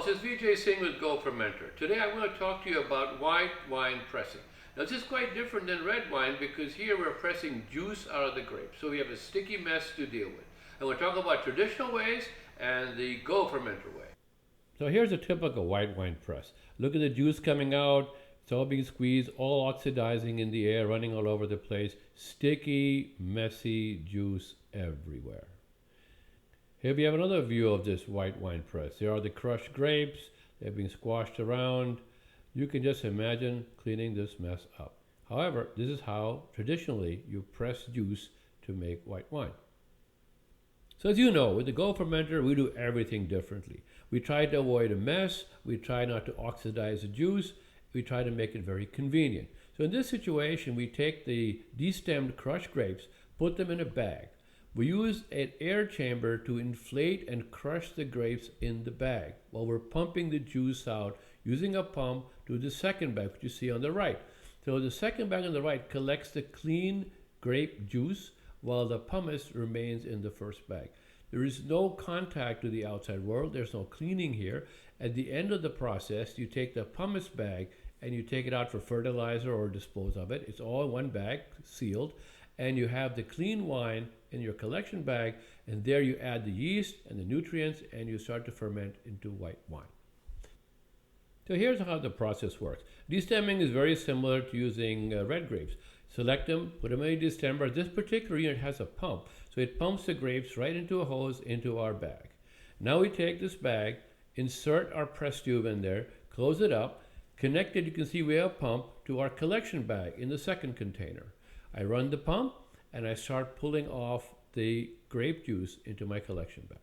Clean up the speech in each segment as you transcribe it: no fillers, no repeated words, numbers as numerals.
Hello, this is VJ Singh with GOfermentor. Today I want to talk to you about white wine pressing. Now this is quite different than red wine because here we're pressing juice out of the grape. So we have a sticky mess to deal with. And we'll talk about traditional ways and the GOfermentor way. So here's a typical white wine press. Look at the juice coming out. It's all being squeezed, all oxidizing in the air, running all over the place. Sticky, messy juice everywhere. Here we have another view of this white wine press. There are the crushed grapes. They're being squashed around. You can just imagine cleaning this mess up. However, this is how traditionally you press juice to make white wine. So as you know, with the GOfermentor, we do everything differently. We try to avoid a mess. We try not to oxidize the juice. We try to make it very convenient. So in this situation, we take the destemmed crushed grapes, put them in a bag. We use an air chamber to inflate and crush the grapes in the bag while we're pumping the juice out using a pump to the second bag, which you see on the right. So the second bag on the right collects the clean grape juice while the pumice remains in the first bag. There is no contact to the outside world. There's no cleaning here. At the end of the process, you take the pumice bag and you take it out for fertilizer or dispose of it. It's all in one bag, sealed. And you have the clean wine in your collection bag, and there you add the yeast and the nutrients, and you start to ferment into white wine. So here's how the process works. Destemming is very similar to using red grapes. Select them, put them in a destemmer. This particular unit has a pump, so it pumps the grapes right into a hose into our bag. Now we take this bag, insert our press tube in there, close it up, connect it, you can see we have a pump, to our collection bag in the second container. I run the pump and I start pulling off the grape juice into my collection bag.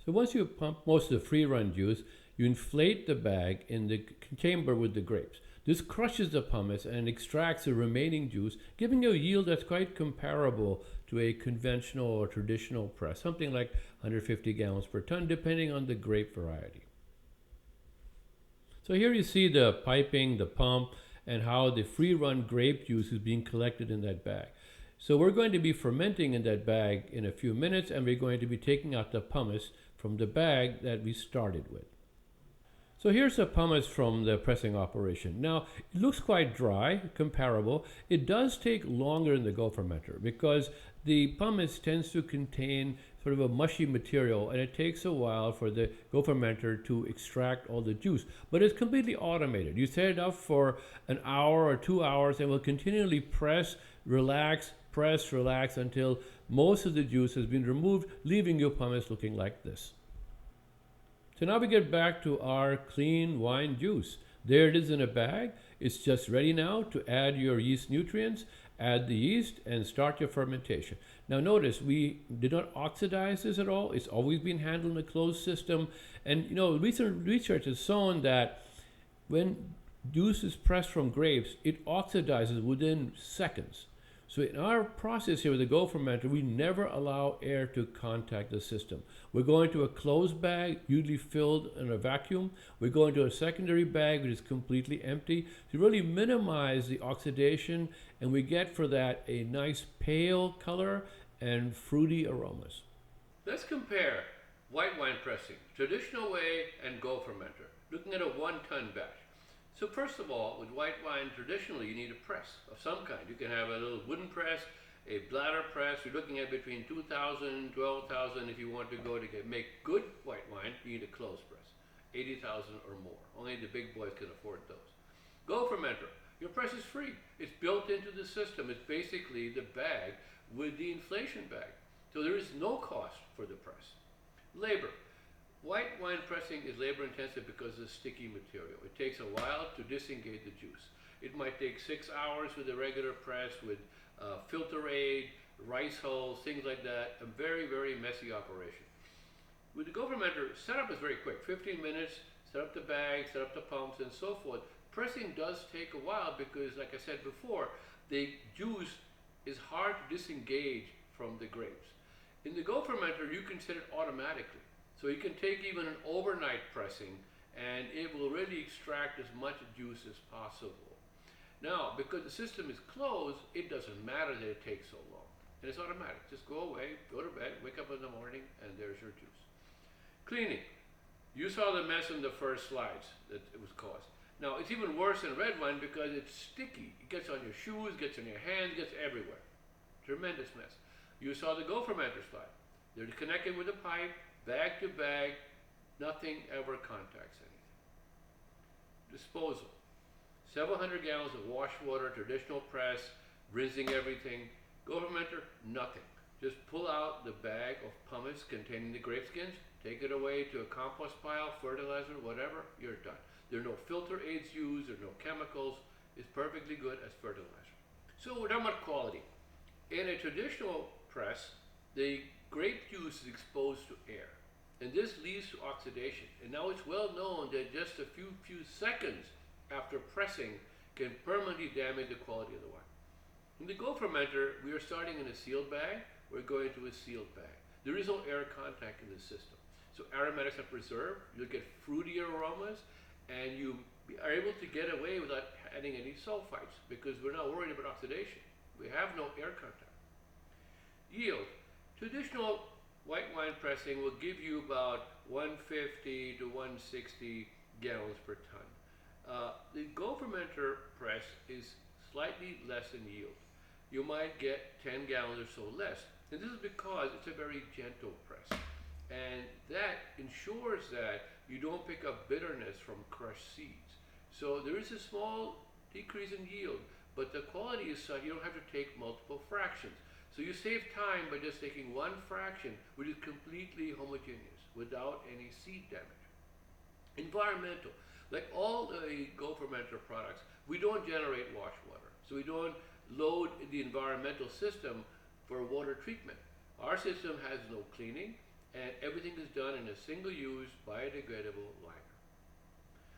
So once you pump most of the free run juice, you inflate the bag in the chamber with the grapes. This crushes the pumice and extracts the remaining juice, giving you a yield that's quite comparable to a conventional or traditional press, something like 150 gallons per ton, depending on the grape variety. So here you see the piping, the pump, and how the free-run grape juice is being collected in that bag. So we're going to be fermenting in that bag in a few minutes, and we're going to be taking out the pumice from the bag that we started with. So here's the pumice from the pressing operation. Now, it looks quite dry, comparable. It does take longer in the GOfermentor because the pumice tends to contain sort of a mushy material, and it takes a while for the GOfermentor to extract all the juice. But it's completely automated. You set it up for an hour or 2 hours, and will continually press, relax, until most of the juice has been removed, leaving your pumice looking like this. So now we get back to our clean wine juice. There it is in a bag. It's just ready now to add your yeast nutrients, add the yeast, and start your fermentation. Now notice, we did not oxidize this at all. It's always been handled in a closed system. And recent research has shown that when juice is pressed from grapes, it oxidizes within seconds. So in our process here with the GOfermentor, we never allow air to contact the system. We're going to a closed bag, usually filled in a vacuum. We go into a secondary bag, which is completely empty, to really minimize the oxidation, and we get for that a nice pale color and fruity aromas. Let's compare white wine pressing, traditional way, and GOfermentor, looking at a 1-ton batch. So first of all, with white wine, traditionally you need a press of some kind. You can have a little wooden press, a bladder press. You're looking at between 2,000, 12,000 if you want to go to make good white wine. You need a closed press, 80,000 or more. Only the big boys can afford those. GOfermentor, your press is free. It's built into the system. It's basically the bag with the inflation bag. So there is no cost for the press. Labor. White wine pressing is labor intensive because of the sticky material. It takes a while to disengage the juice. It might take 6 hours with a regular press with filter aid, rice hulls, things like that. A very, very messy operation. With the GOfermentor, setup is very quick. 15 minutes, set up the bag, set up the pumps, and so forth. Pressing does take a while because, like I said before, the juice is hard to disengage from the grapes. In the GOfermentor, you can set it automatically. So you can take even an overnight pressing and it will really extract as much juice as possible. Now, because the system is closed, it doesn't matter that it takes so long. And it's automatic. Just go away, go to bed, wake up in the morning, and there's your juice. Cleaning. You saw the mess in the first slides that it was caused. Now it's even worse in red wine because it's sticky. It gets on your shoes, gets on your hands, gets everywhere. Tremendous mess. You saw the GOfermentor slide. They're connected with a pipe, bag to bag, nothing ever contacts anything. Disposal. Several hundred gallons of wash water, traditional press, rinsing everything. GOfermentor, nothing. Just pull out the bag of pumice containing the grape skins, take it away to a compost pile, fertilizer, whatever, you're done. There are no filter aids used, there are no chemicals. It's perfectly good as fertilizer. So we're talking about quality. In a traditional press, the grape juice is exposed to air, and this leads to oxidation. And now it's well known that just a few seconds after pressing can permanently damage the quality of the wine. In the GOfermentor, we are starting in a sealed bag, we're going to a sealed bag. There is no air contact in the system. So aromatics are preserved, you'll get fruitier aromas, and you are able to get away without adding any sulfites because we're not worried about oxidation. We have no air contact. Yield. Traditional white wine pressing will give you about 150 to 160 gallons per ton. The GOfermentor press is slightly less in yield. You might get 10 gallons or so less. And this is because it's a very gentle press. And that ensures that you don't pick up bitterness from crushed seeds. So there is a small decrease in yield, but the quality is such you don't have to take multiple fractions. So you save time by just taking one fraction, which is completely homogeneous, without any seed damage. Environmental. Like all the GOfermentor products, we don't generate wash water. So we don't load the environmental system for water treatment. Our system has no cleaning, and everything is done in a single-use, biodegradable liner.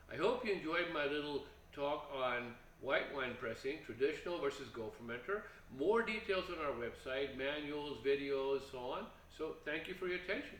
I hope you enjoyed my little talk on white wine pressing, traditional versus GOfermentor. More details on our website, manuals, videos, so on. So thank you for your attention.